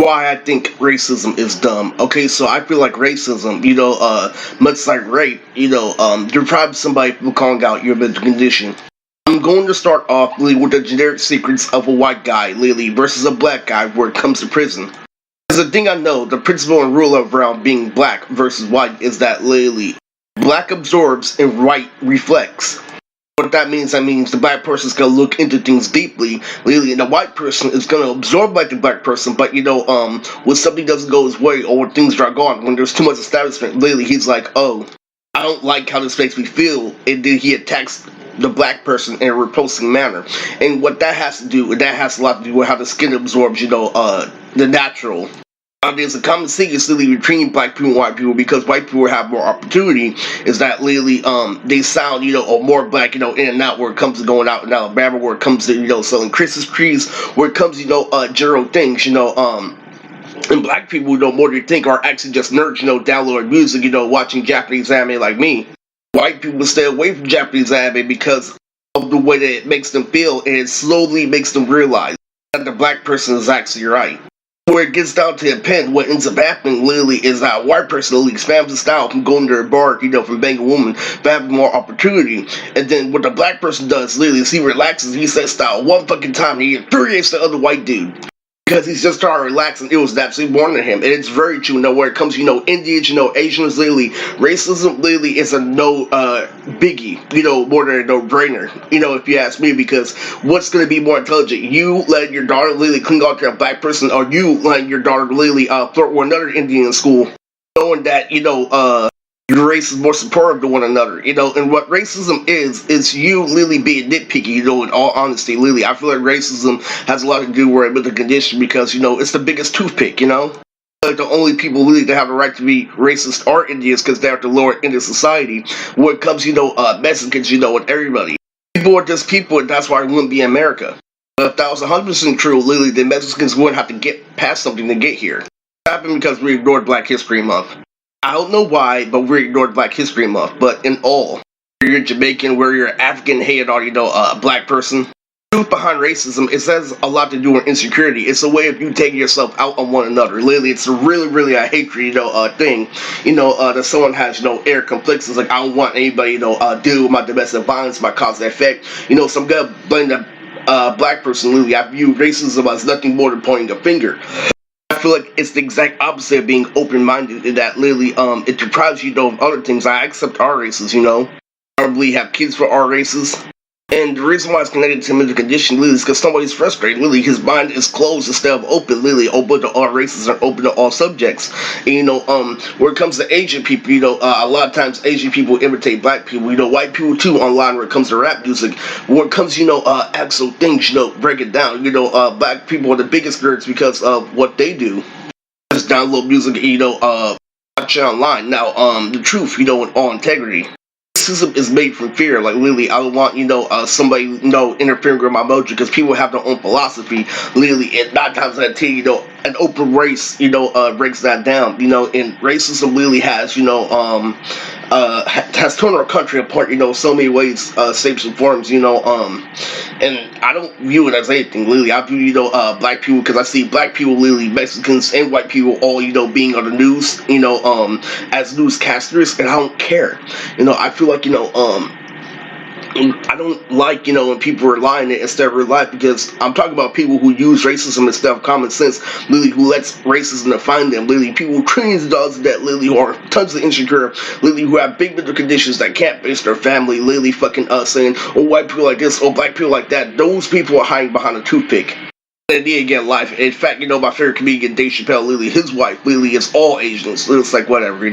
why I think racism is dumb. Okay, so I feel like racism, much like rape, you're probably somebody who calling out your mental condition. I'm going to start off really with the generic secrets of a white guy, Lily, versus a black guy where it comes to prison. Because the thing I know, the principle and rule around being black versus white is that Lily, black absorbs and white reflects. What that means the black person is gonna look into things deeply, really, and the white person is gonna absorb like the black person. But when something doesn't go his way or when things drag on, when there's too much establishment, really, he's like, oh, I don't like how this makes me feel, and then he attacks the black person in a repulsing manner. And what that has to do, that has a lot to do with how the skin absorbs, the natural. There's a common seriously between black people and white people because white people have more opportunity. Is that really they sound or more black in and out where it comes to going out in Alabama, where it comes to selling Christmas trees, where it comes to general things and black people more than you think are actually just nerds downloading music watching Japanese anime like me. White people stay away from Japanese anime because of the way that it makes them feel, and it slowly makes them realize that the black person is actually right. Where it gets down to a pen, what ends up happening literally is that a white person literally expands the style from going to a bar, from being a woman, to having more opportunity. And then what the black person does literally is he relaxes, he sets style one fucking time, and he infuriates the other white dude. Because he's just trying to relax and it was absolutely born to him. And it's very true, where it comes to, Indians, Asians, literally, racism literally is a biggie, more than a no-brainer, if you ask me, because what's going to be more intelligent? You letting your daughter literally cling on to a black person, or you letting your daughter literally flirt with another Indian in school, knowing that, your race is more supportive to one another, and what racism is you literally being nitpicky, in all honesty, literally. I feel like racism has a lot to do with the condition because, it's the biggest toothpick, Like the only people really that have the right to be racist are Indians because they're at the lower end of society. When it comes, Mexicans, and everybody. People are just people and that's why it wouldn't be America. But if that was 100% true, literally, the Mexicans wouldn't have to get past something to get here. It happened because we ignored Black History Month. I don't know why, but we ignored Black History Month. But in all, whether you're Jamaican, whether you're African, hated or a black person, the truth behind racism, it has a lot to do with insecurity. It's a way of you taking yourself out on one another. Literally, it's a really a hatred, thing. That someone has, air conflicts. It's like I don't want anybody, deal with my domestic violence, my cause and effect. So I'm gonna blame the black person. Literally, I view racism as nothing more than pointing a finger. I feel like it's the exact opposite of being open-minded in that literally it deprives you of other things. I accept our races, I probably have kids for our races. And the reason why it's connected to mental condition literally is because somebody's frustrated. Literally, his mind is closed instead of open. Literally, open to all races and open to all subjects. And, where it comes to Asian people, a lot of times Asian people imitate black people. White people too online where it comes to rap music. When it comes to, actual things, break it down. Black people are the biggest nerds because of what they do. Just download music, watch it online. Now, the truth, in all integrity. Racism is made from fear. Like literally, I don't want somebody interfering with my mojo because people have their own philosophy. Literally, and 9 times out of 10, an open race breaks that down. And racism literally has has torn our country apart. So many ways, shapes and forms. And I don't view it as anything. Literally, I view black people because I see black people, literally Mexicans and white people all being on the news. As newscasters, and I don't care. I feel like I don't like when people are lying it instead of real life because I'm talking about people who use racism instead of common sense, literally who lets racism define them, literally people with trillions of dollars of debt, literally who are tons of insecure, literally who have big mental conditions that can't face their family, literally fucking saying, oh, white people like this, oh, black people like that. Those people are hiding behind a toothpick. They need to get life. In fact, my favorite comedian Dave Chappelle, literally his wife, literally is all Asians. It's like whatever,